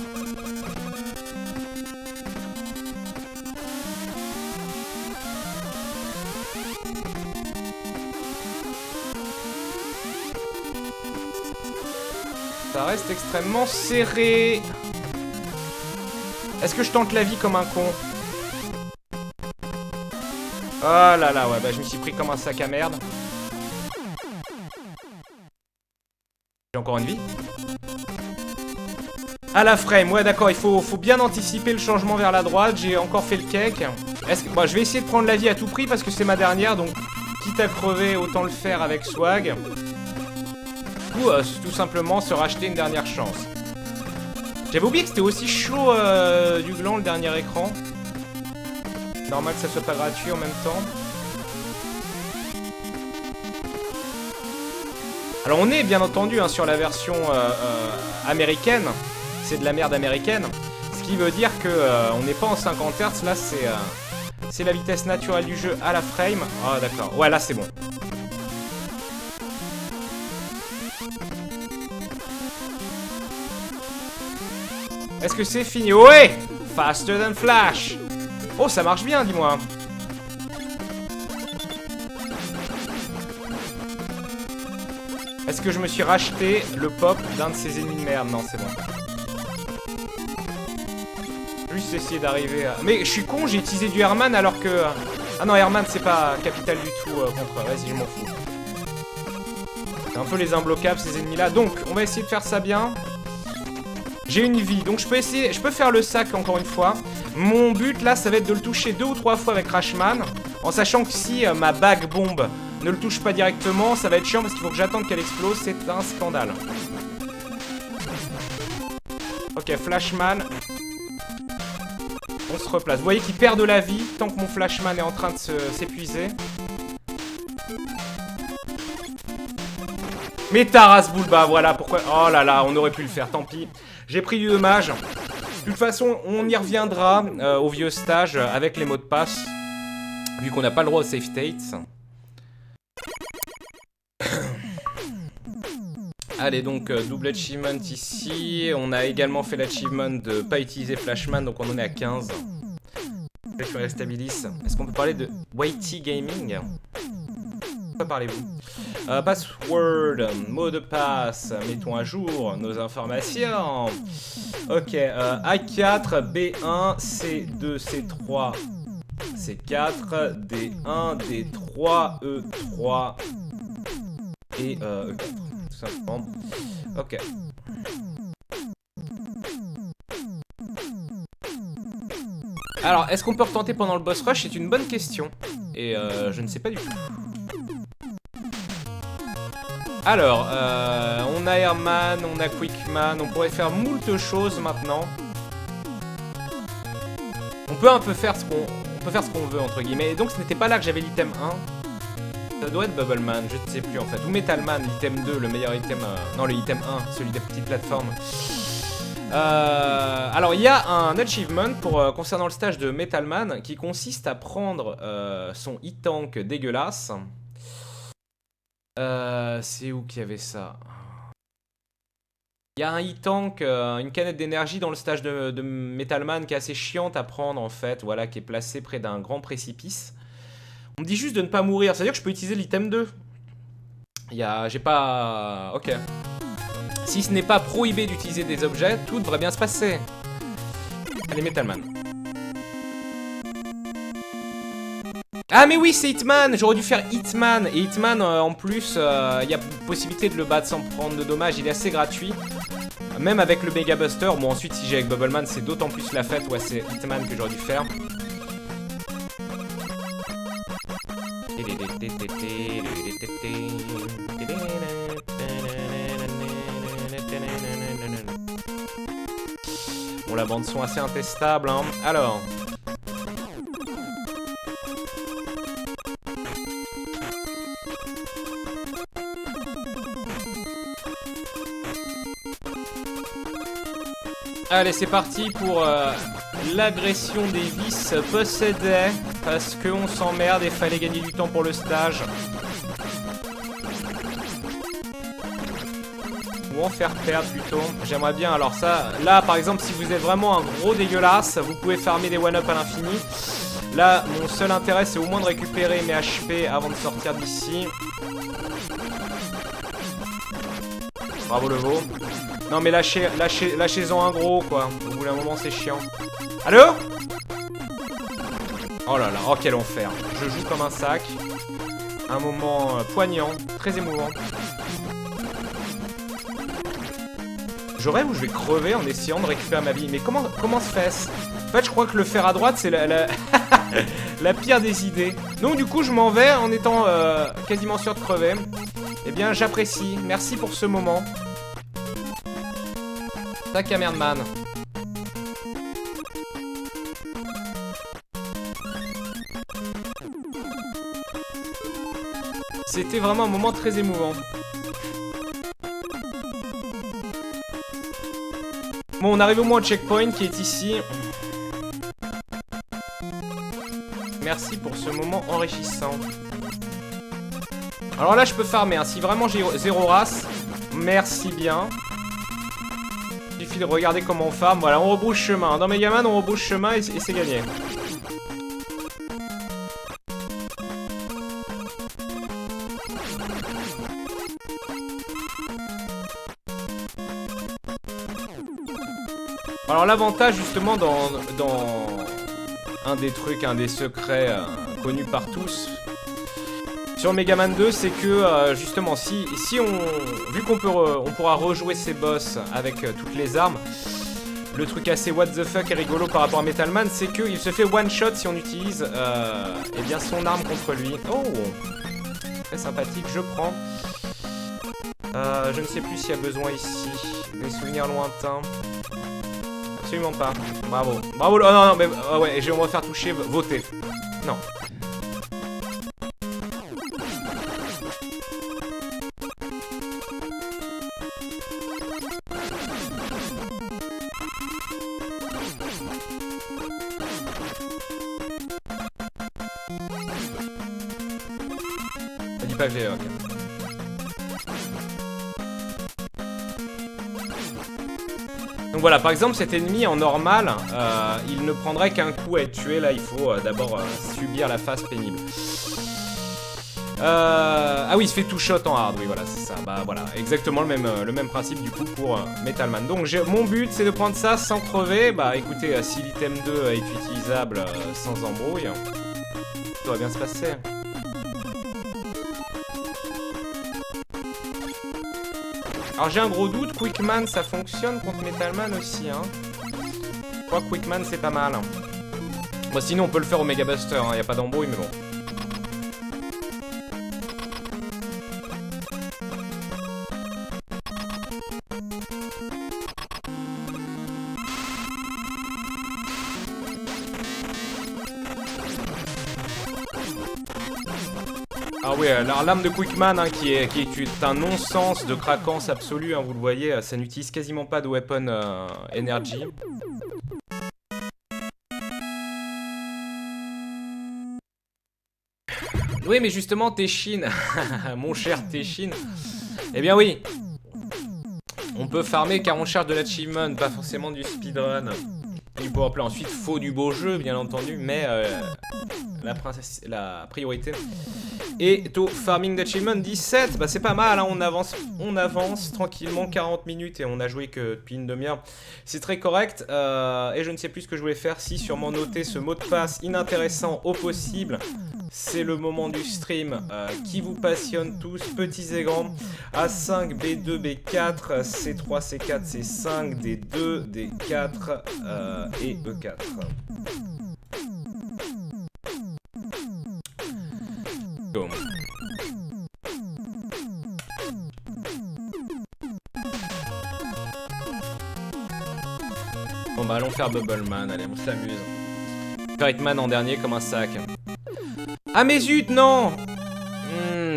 Ça reste extrêmement serré. Est-ce que je tente la vie comme un con? Oh là là, ouais, bah je me suis pris comme un sac à merde. J'ai encore une vie. À la frame, ouais d'accord, il faut bien anticiper le changement vers la droite. J'ai encore fait le cake. Bon, je vais essayer de prendre la vie à tout prix parce que c'est ma dernière. Donc, quitte à crever, autant le faire avec swag. Ou tout simplement se racheter une dernière chance. J'avais oublié que c'était aussi chaud du gland le dernier écran. Normal que ça soit pas gratuit en même temps. Alors on est bien entendu hein, sur la version américaine. C'est de la merde américaine. Ce qui veut dire que on n'est pas en 50 Hz. Là c'est la vitesse naturelle du jeu à la frame. Ah d'accord. Ouais là c'est bon. Est-ce que c'est fini? Ouais! Faster than Flash! Oh, ça marche bien, dis-moi. Est-ce que je me suis racheté le pop d'un de ces ennemis de merde? Non, c'est bon. Juste essayer d'arriver à... Mais je suis con, j'ai utilisé du Herman alors que... Ah non, Herman, c'est pas capital du tout contre... Vas-y, je m'en fous. C'est un peu les imbloquables, ces ennemis-là. Donc, on va essayer de faire ça bien. J'ai une vie, donc je peux faire le sac encore une fois. Mon but là, ça va être de le toucher 2 ou 3 fois avec Rashman, en sachant que si ma bague bombe ne le touche pas directement, ça va être chiant parce qu'il faut que j'attende qu'elle explose, c'est un scandale. Ok, Flashman. On se replace. Vous voyez qu'il perd de la vie tant que mon Flashman est en train de s'épuiser. Mais Taras Bulba, voilà pourquoi... Oh là là, on aurait pu le faire, tant pis. J'ai pris du dommage. De toute façon, on y reviendra au vieux stage avec les mots de passe. Vu qu'on n'a pas le droit aux save states. Allez, donc, double achievement ici. On a également fait l'achievement de pas utiliser Flashman, donc on en est à 15. Je vais stabilise. Est-ce qu'on peut parler de Whitey Gaming? Quoi parlez-vous? Password, mot de passe, mettons à jour nos informations. Ok, A4, B1, C2, C3, C4, D1, D3, E3 et E4, tout simplement. Ok. Alors, est-ce qu'on peut retenter pendant le boss rush? C'est une bonne question. Et je ne sais pas du tout. Alors, on a Airman, on a Quickman, on pourrait faire moult choses maintenant. On peut un peu faire ce qu'on veut entre guillemets. Et donc ce n'était pas là que j'avais l'item 1. Ça doit être Bubbleman, je ne sais plus en fait. Ou Metalman, l'item 2, le meilleur item. Non, le item 1, celui des petites plateformes. Alors il y a un achievement concernant le stage de Metalman qui consiste à prendre son e-tank dégueulasse. C'est où qu'il y avait ça? Il y a un e-tank, une canette d'énergie dans le stage de Metalman qui est assez chiante à prendre en fait, voilà, qui est placé près d'un grand précipice. On me dit juste de ne pas mourir, c'est-à-dire que je peux utiliser l'item 2. J'ai pas... Ok. Si ce n'est pas prohibé d'utiliser des objets, tout devrait bien se passer. Allez, Metalman. Ah mais oui, c'est Hitman. J'aurais dû faire Hitman. Et Hitman, en plus, il y a possibilité de le battre sans prendre de dommages. Il est assez gratuit. Même avec le Mega Buster. Bon, ensuite, si j'ai avec Bubbleman, c'est d'autant plus la fête. Ouais, c'est Hitman que j'aurais dû faire. Bon, la bande son assez intestable, hein. Alors... Allez, c'est parti pour l'agression des vices possédés. Parce qu'on s'emmerde et fallait gagner du temps pour le stage. Ou en faire perdre plutôt. J'aimerais bien, alors ça... Là, par exemple, si vous êtes vraiment un gros dégueulasse, vous pouvez farmer des one-up à l'infini. Là, mon seul intérêt, c'est au moins de récupérer mes HP avant de sortir d'ici. Bravo le veau. Non mais lâchez-en un gros quoi. Au bout d'un moment c'est chiant. Allô? Oh là là, oh quel enfer. Je joue comme un sac. Un moment poignant, très émouvant. Je rêve où je vais crever en essayant de récupérer ma vie. Mais comment se fait-ce? En fait je crois que le fer à droite c'est la pire des idées. Donc du coup je m'en vais en étant quasiment sûr de crever. Eh bien j'apprécie, merci pour ce moment. Tac à Merdman. C'était vraiment un moment très émouvant. Bon, on arrive au moins au checkpoint qui est ici. Merci pour ce moment enrichissant. Alors là, je peux farmer, hein. Si vraiment j'ai 0 race, merci bien. Il suffit de regarder comment on farme. Voilà, on rebrousse chemin. Dans Megaman, on rebrousse chemin et c'est gagné. Alors l'avantage justement dans un des trucs, un des secrets connus par tous sur Megaman 2, c'est que justement si vu qu'on pourra rejouer ces boss avec toutes les armes, le truc assez what the fuck et rigolo par rapport à Metal Man, c'est qu'il se fait one shot si on utilise eh bien son arme contre lui. Oh, très sympathique, je prends. Je ne sais plus s'il y a besoin ici des souvenirs lointains. Absolument pas. Bravo. Bravo. Oh non, non, mais ouais, je vais me refaire toucher. Voter. Non. Ça dit pas que j'ai... ok. Donc voilà, par exemple, cet ennemi en normal, il ne prendrait qu'un coup à être tué. Là, il faut d'abord subir la phase pénible. Ah oui, il se fait tout shot en hard. Oui, voilà, c'est ça. Bah voilà, exactement le même principe du coup pour Metal Man. Donc mon but, c'est de prendre ça sans crever. Bah écoutez, si l'item 2 est utilisable sans embrouille, ça va bien se passer. Alors j'ai un gros doute, Quickman ça fonctionne contre Metal Man aussi, hein. Je crois que Quickman c'est pas mal. Bon, sinon on peut le faire au Mega Buster, hein. Y a pas d'embrouille mais bon. Ah oui, l'arme de Quickman hein, qui est un non-sens de craquance absolue, hein, vous le voyez, ça n'utilise quasiment pas de weapon energy. Oui, mais justement, Teshin, mon cher Teshin, eh bien oui, on peut farmer car on cherche de l'achievement, pas forcément du speedrun. Du powerplay, ensuite, faut du beau jeu, bien entendu, mais la priorité est au farming d'achievement 17. Bah c'est pas mal, hein, on avance tranquillement 40 minutes et on a joué que depuis une demi-heure. C'est très correct, et je ne sais plus ce que je voulais faire, si sûrement noter ce mot de passe inintéressant au possible. C'est le moment du stream qui vous passionne tous, petits et grands. A5, B2, B4, C3, C4, C5, D2, D4 et E4. Go. Bon bah allons faire Bubbleman, allez on s'amuse. Ferritman en dernier comme un sac. Ah mais zut, non.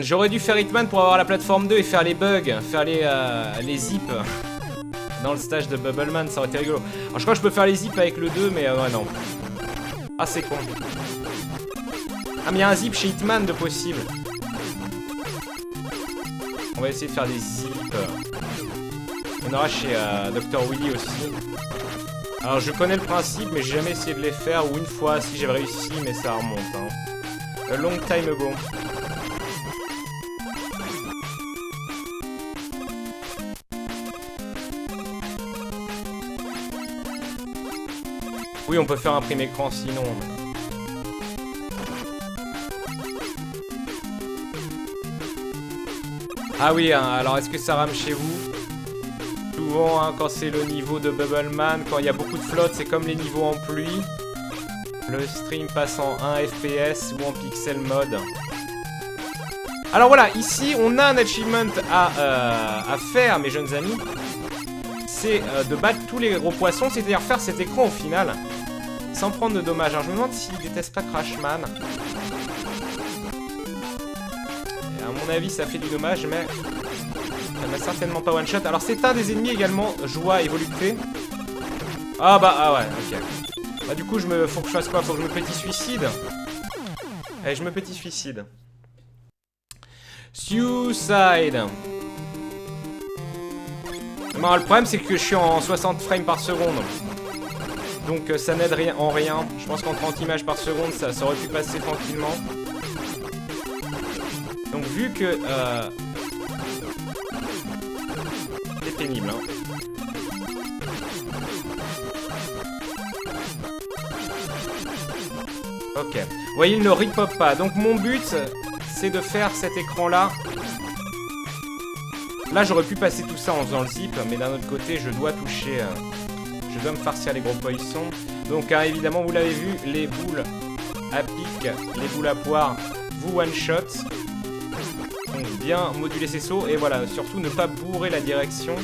J'aurais dû faire Hitman pour avoir la plateforme 2 et faire les bugs, faire les zips dans le stage de Bubbleman, ça aurait été rigolo. Alors je crois que je peux faire les zips avec le 2, mais ouais non. Ah c'est con. Ah mais il y a un zip chez Hitman de possible. On va essayer de faire des zips. On aura chez Dr Willy aussi. Alors je connais le principe, mais j'ai jamais essayé de les faire, ou une fois si j'avais réussi, mais ça remonte. Hein. A long time ago. Oui, on peut faire un prime écran sinon. Ah oui, hein, alors est-ce que ça rame chez vous? Souvent, hein, quand c'est le niveau de Bubbleman, quand il y a beaucoup de flotte, c'est comme les niveaux en pluie. Le stream passe en 1 FPS ou en pixel mode. Alors voilà, ici, on a un achievement à faire, mes jeunes amis. C'est de battre tous les gros poissons, c'est-à-dire faire cet écran au final. Sans prendre de dommages. Alors je me demande s'il déteste pas Crashman. Et à mon avis ça fait du dommage mais ça m'a certainement pas one shot. Alors c'est un des ennemis également, Joie et Volupté. Ah bah, ah ouais, ok. Bah du coup, faut que je fasse quoi? Faut que je me petit suicide? Allez, je me petit suicide. Suicide. Non, le problème, c'est que je suis en 60 frames par seconde. Donc ça n'aide rien, en rien. Je pense qu'en 30 images par seconde, ça aurait pu passer tranquillement. Donc vu que... c'est pénible, hein. Ok. Vous voyez, il ne ripop pas. Donc mon but, c'est de faire cet écran-là. Là, j'aurais pu passer tout ça en faisant le zip, mais d'un autre côté, je dois toucher... je dois me farcir les gros poissons. Donc évidemment, vous l'avez vu, les boules à pic, les boules à poire, vous one-shot. Donc bien moduler ses sauts. Et voilà, surtout ne pas bourrer la direction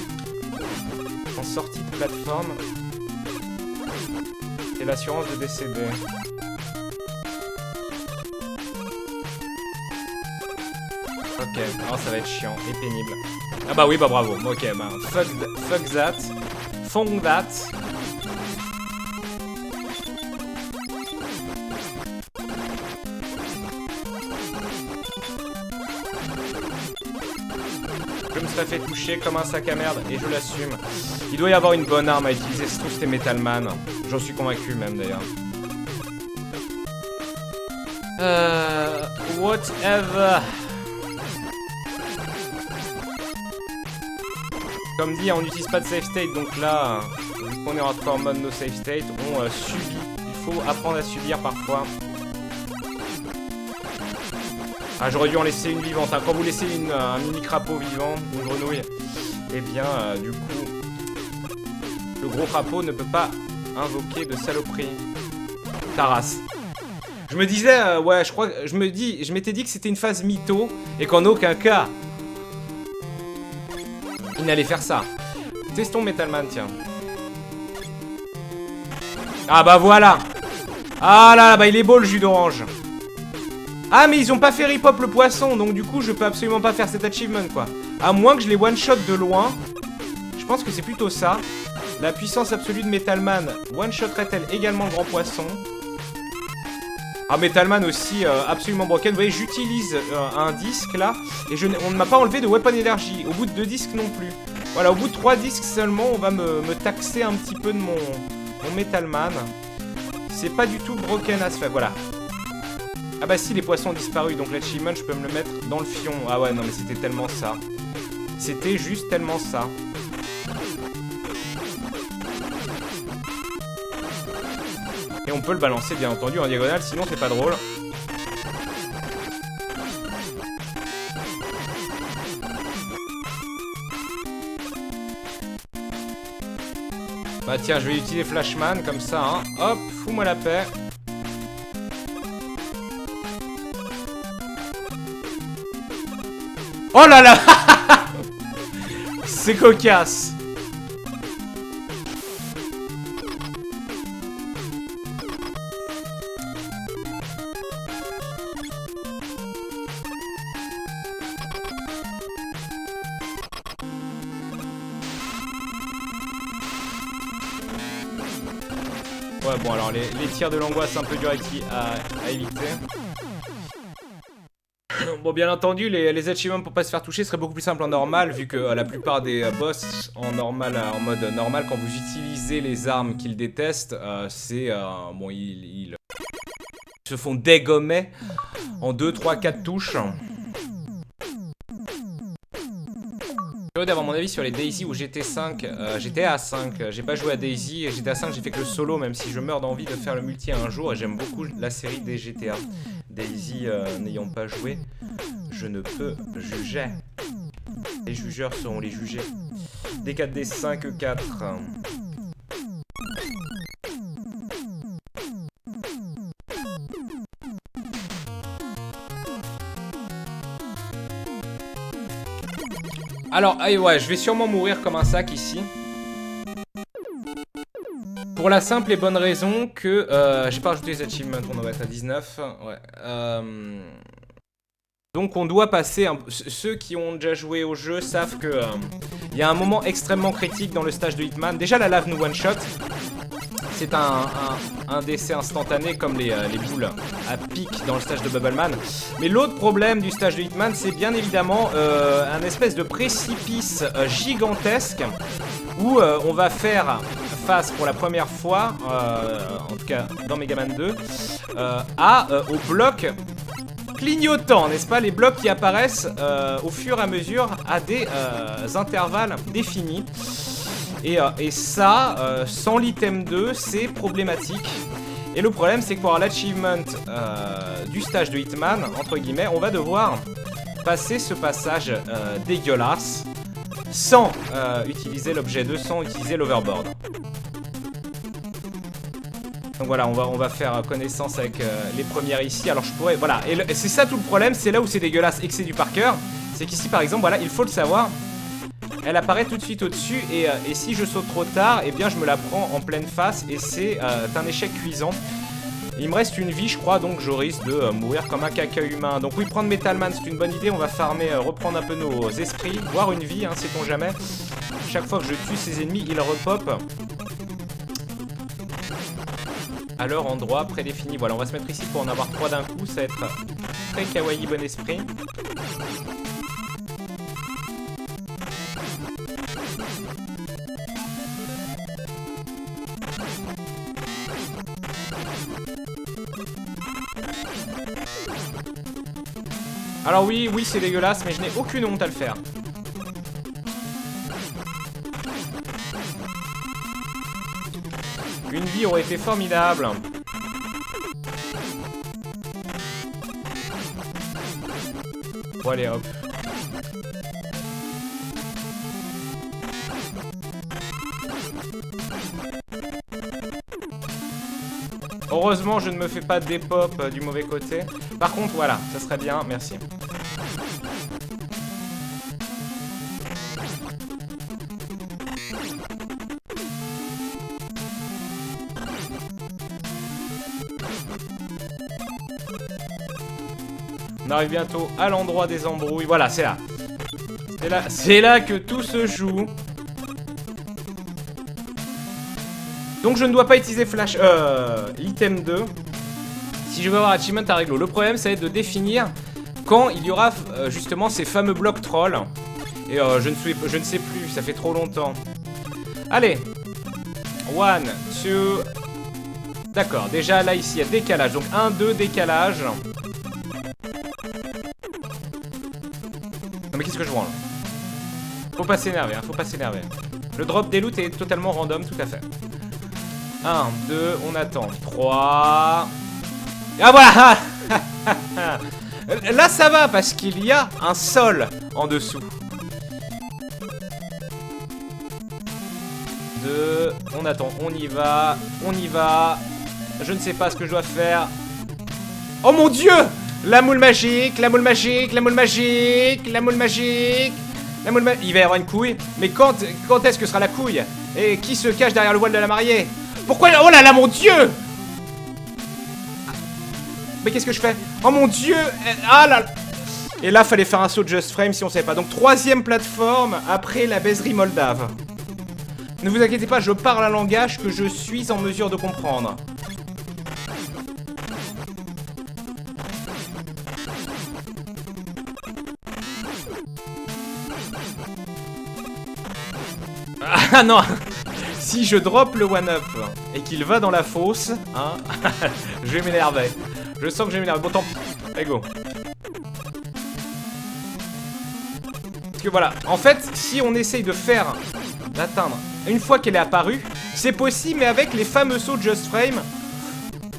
en sortie de plateforme. C'est l'assurance de décéder. Ok, alors ça va être chiant et pénible. Ah bah oui, bah bravo. Ok, bah fuck that. Fong that. Je me serais fait toucher comme un sac à merde et je l'assume. Il doit y avoir une bonne arme à utiliser, c'est tout, c'était Metal Man. J'en suis convaincu même d'ailleurs. Whatever. Comme dit, on n'utilise pas de save state, donc là, vu qu'on est en hardcore mode no save state, on subit. Il faut apprendre à subir parfois. Ah, j'aurais dû en laisser une vivante. Hein. Quand vous laissez un mini crapaud vivant, une grenouille, eh bien, du coup, le gros crapaud ne peut pas invoquer de saloperie. Taras. Je me disais, ouais, je m'étais dit que c'était une phase mytho et qu'en aucun cas, il n'allait faire ça. Testons Metal Man, tiens. Ah bah voilà. Ah là, bah il est beau le jus d'orange. Ah mais ils ont pas fait rip-hop le poisson, donc du coup je peux absolument pas faire cet achievement quoi. À moins que je les one-shot de loin. Je pense que c'est plutôt ça. La puissance absolue de Metal Man one-shotterait-elle également le grand poisson? Ah, Metal Man aussi, absolument broken. Vous voyez, j'utilise un disque là, et on ne m'a pas enlevé de weapon energy. Au bout de 2 disques non plus. Voilà, au bout de 3 disques seulement, on va me taxer un petit peu de mon Metal Man. C'est pas du tout broken as fait, voilà. Ah bah si, les poissons ont disparu, donc l'achievement, je peux me le mettre dans le fion. Ah ouais, non mais c'était tellement ça. C'était juste tellement ça. Et on peut le balancer bien entendu en diagonale, sinon c'est pas drôle. Bah tiens, je vais utiliser Flashman comme ça, hein. Hop, fous-moi la paix. Oh là là. C'est cocasse. Ouais, bon, alors les tirs de l'angoisse, un peu dur à éviter. Bon, bien entendu, les achievements pour pas se faire toucher seraient beaucoup plus simples en normal, vu que la plupart des boss en mode normal, quand vous utilisez les armes qu'ils détestent, c'est bon, ils se font dégommer en 2, 3, 4 touches. D'avoir mon avis sur les Daisy ou GTA 5. J'ai pas joué à Daisy et GTA 5 j'ai fait que le solo, même si je meurs d'envie de faire le multi un jour, et j'aime beaucoup la série des GTA. Daisy n'ayant pas joué, je ne peux juger. Les jugeurs seront les jugés. D4D 5 4. Alors, ouais, je vais sûrement mourir comme un sac ici. Pour la simple et bonne raison que j'ai pas rajouté les achievements, on va être à 19. Ouais. Donc on doit passer... Ceux qui ont déjà joué au jeu savent que il y a un moment extrêmement critique dans le stage de Hitman. Déjà la lave nous one-shot. C'est un décès instantané comme les boules à pic dans le stage de Bubbleman. Mais l'autre problème du stage de Hitman, c'est bien évidemment un espèce de précipice gigantesque où on va faire face pour la première fois, en tout cas dans Megaman 2, au bloc clignotant, n'est-ce pas? Les blocs qui apparaissent au fur et à mesure à des intervalles définis. Et ça, sans l'item 2, c'est problématique. Et le problème, c'est que pour avoir l'achievement du stage de Hitman, entre guillemets, on va devoir passer ce passage dégueulasse sans utiliser l'objet 2, sans utiliser l'overboard. Donc voilà, on va faire connaissance avec les premières ici. Alors je pourrais, voilà, et c'est ça tout le problème, c'est là où c'est dégueulasse et que c'est du par cœur. C'est qu'ici par exemple, voilà, il faut le savoir, elle apparaît tout de suite au-dessus et si je saute trop tard, eh bien je me la prends en pleine face et c'est un échec cuisant. Il me reste une vie, je crois, donc je risque de mourir comme un caca humain. Donc oui, prendre Metalman, c'est une bonne idée. On va farmer, reprendre un peu nos esprits, voire une vie, hein, sait-on jamais. Chaque fois que je tue ses ennemis, ils repopent à leur endroit prédéfini. Voilà, on va se mettre ici pour en avoir 3 d'un coup. Ça va être très kawaii, bon esprit. Alors oui, c'est dégueulasse, mais je n'ai aucune honte à le faire. Une vie aurait été formidable. Bon allez hop. Heureusement, je ne me fais pas des pop du mauvais côté. Par contre, voilà, ça serait bien, merci. On arrive bientôt à l'endroit des embrouilles. Voilà, c'est là. C'est là que tout se joue. Donc je ne dois pas utiliser Flash, l'item 2 si je veux avoir achievement à réglo. Le problème, ça va être de définir quand il y aura justement ces fameux blocs trolls. Et je ne sais plus, ça fait trop longtemps. Allez. 1, 2. D'accord, déjà là ici il y a décalage. Donc 1, 2, décalage. Non mais qu'est-ce que je vois là? Faut pas s'énerver, hein, faut pas s'énerver. Le drop des loots est totalement random, tout à fait. 1, 2, on attend. 3. Ah voilà. Là ça va parce qu'il y a un sol en dessous. 2, on attend, on y va. Je ne sais pas ce que je dois faire. Oh mon dieu! La moule magique, la moule magique, la moule magique, la moule magique. Il va y avoir une couille. Mais quand est-ce que sera la couille? Et qui se cache derrière le voile de la mariée? Pourquoi? Oh là là, mon dieu! Mais qu'est-ce que je fais? Oh mon dieu! Ah là! Et là, fallait faire un saut de Just Frame si on savait pas. Donc, 3e plateforme après la baiserie moldave. Ne vous inquiétez pas, je parle un langage que je suis en mesure de comprendre. Ah non! Si je drop le one-up et qu'il va dans la fosse, hein, je vais m'énerver. Je sens que je vais m'énerver. Bon, tant pis. Allez, go. Parce que voilà, en fait, si on essaye d'atteindre une fois qu'elle est apparue, c'est possible, mais avec les fameux sauts de Just Frame,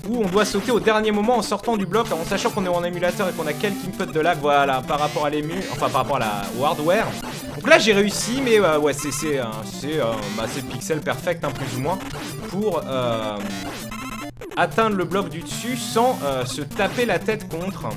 où on doit sauter au dernier moment en sortant du bloc, en sachant qu'on est en émulateur et qu'on a quelques inputs de lag, voilà, par rapport à l'ému, enfin par rapport au hardware. Donc là j'ai réussi, mais ouais, c'est pixel perfect, hein, plus ou moins, pour atteindre le bloc du dessus sans se taper la tête contre.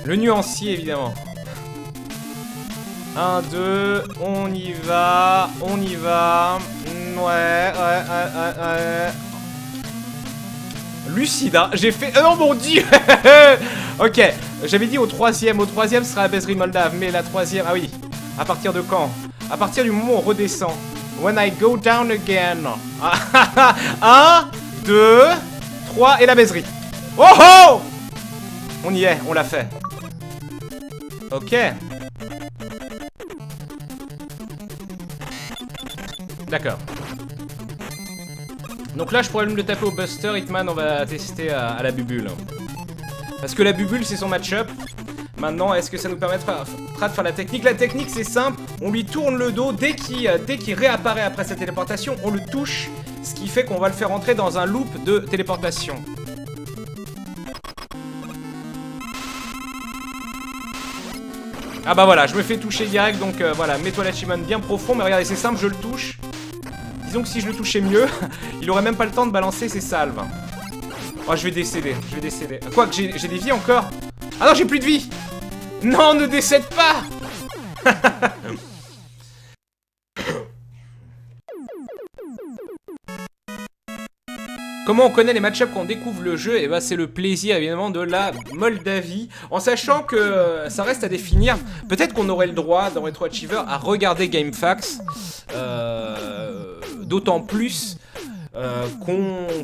Le nuancier, évidemment. 1, 2, on y va. Ouais. lucide, hein. J'ai fait... Oh mon dieu. Ok, j'avais dit au troisième sera la baiserie moldave, mais la troisième... Ah oui, à partir de quand? À partir du moment où on redescend. When I go down again. 1, 2, 3 et la baiserie. Oh oh! On y est, on l'a fait. Ok. D'accord. Donc là, je pourrais me le taper au Buster. Hitman, on va tester à la bubule. Parce que la bubule, c'est son match-up. Maintenant, est-ce que ça nous permettra de faire la technique? La technique, c'est simple. On lui tourne le dos. Dès qu'il réapparaît après sa téléportation, on le touche. Ce qui fait qu'on va le faire entrer dans un loop de téléportation. Ah bah voilà, je me fais toucher direct. Donc voilà, mets-toi l'achievement bien profond. Mais regardez, c'est simple, je le touche. Disons que si je le touchais mieux, il aurait même pas le temps de balancer ses salves. Oh, je vais décéder, Quoi, que j'ai des vies encore? Ah non, j'ai plus de vie. Non, ne décède pas. Comment on connaît les match-ups quand on découvre le jeu? Et bah c'est le plaisir évidemment de la Moldavie. En sachant que ça reste à définir. Peut-être qu'on aurait le droit dans Retro Achiever à regarder GameFAQs. D'autant plus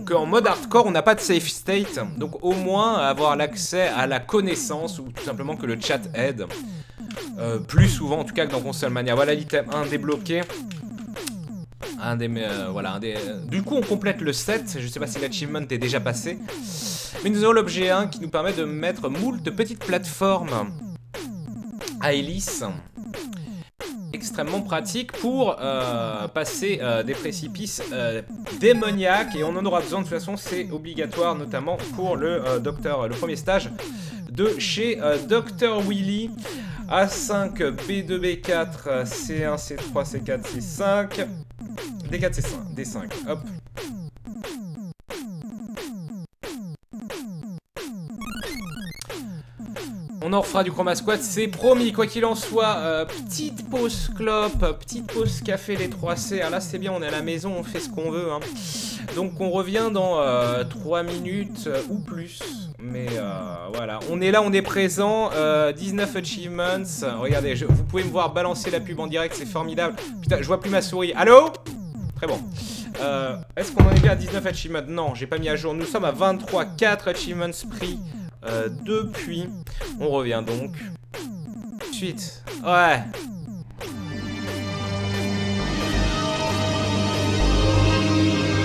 qu'en mode hardcore on n'a pas de save state. Donc au moins avoir l'accès à la connaissance ou tout simplement que le chat aide. Plus souvent en tout cas que dans Console Mania. Voilà l'item 1 débloqué. Du coup on complète le set. Je sais pas si l'achievement est déjà passé. Mais nous avons l'objet 1 qui nous permet de mettre moult petites plateformes à hélice. Extrêmement pratique pour passer des précipices démoniaques. Et on en aura besoin de toute façon, c'est obligatoire notamment pour le premier stage de chez Dr Willy. A5, B2, B4, C1, C3, C4, C5, D4, C5, D5, hop. On en refera du Chroma Squad, c'est promis. Quoi qu'il en soit, petite pause clope, petite pause café les 3C. Ah là c'est bien, on est à la maison, on fait ce qu'on veut, hein. Donc on revient dans 3 minutes ou plus. Mais voilà, on est là, on est présent. 19 achievements. Regardez, vous pouvez me voir balancer la pub en direct, c'est formidable. Putain, je vois plus ma souris. Allô? Très bon. Est-ce qu'on en est bien à 19 achievements? Non, j'ai pas mis à jour. Nous sommes à 23, 4 achievements pris depuis. On revient donc. Suite. Ouais.